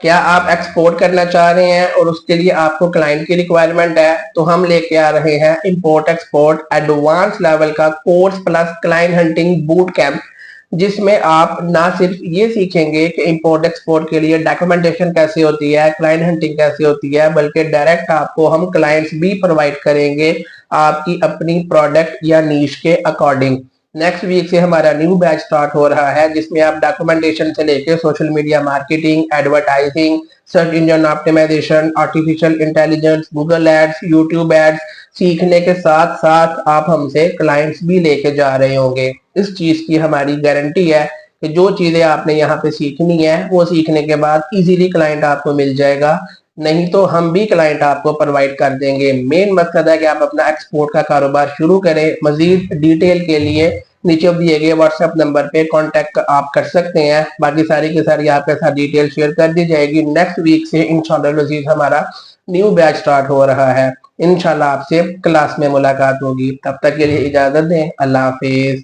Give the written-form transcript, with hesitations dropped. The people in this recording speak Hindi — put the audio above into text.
क्या आप एक्सपोर्ट करना चाह रहे हैं और उसके लिए आपको क्लाइंट की रिक्वायरमेंट है, तो हम लेके आ रहे हैं इंपोर्ट एक्सपोर्ट एडवांस लेवल का course plus client hunting boot camp, जिसमें आप ना सिर्फ ये सीखेंगे कि इंपोर्ट एक्सपोर्ट के लिए डॉक्यूमेंटेशन कैसे होती है, क्लाइंट हंटिंग कैसे होती है, बल्कि डायरेक्ट आपको हम क्लाइंट्स भी प्रोवाइड करेंगे आपकी अपनी प्रोडक्ट या नीश के अकॉर्डिंग। नेक्स्ट वीक से हमारा न्यू बैच स्टार्ट हो रहा है, जिसमें आप डॉक्यूमेंटेशन से लेकर social media marketing, advertising, search engine optimisation, artificial intelligence, Google ads, YouTube ads सीखने के साथ साथ आप हमसे क्लाइंट्स भी लेके जा रहे होंगे। इस चीज की हमारी गारंटी है कि जो चीजें आपने यहाँ पे सीखनी है वो सीखने के बाद इजीली क्लाइंट आपको मिल जाएगा, नहीं तो हम भी क्लाइंट आपको प्रोवाइड कर देंगे। मेन मकसद है कि आप अपना एक्सपोर्ट का कारोबार शुरू करें। मजीद डिटेल के लिए नीचे दिए गए व्हाट्सएप नंबर पे कांटेक्ट आप कर सकते हैं। बाकी सारी की सारी आपके साथ डिटेल शेयर कर दी जाएगी। नेक्स्ट वीक से इंशाल्लाह लजीज हमारा न्यू बैच स्टार्ट हो रहा है। इंशाल्लाह आपसे क्लास में मुलाकात होगी। तब तक के लिए इजाजत दें। अल्लाह हाफिज।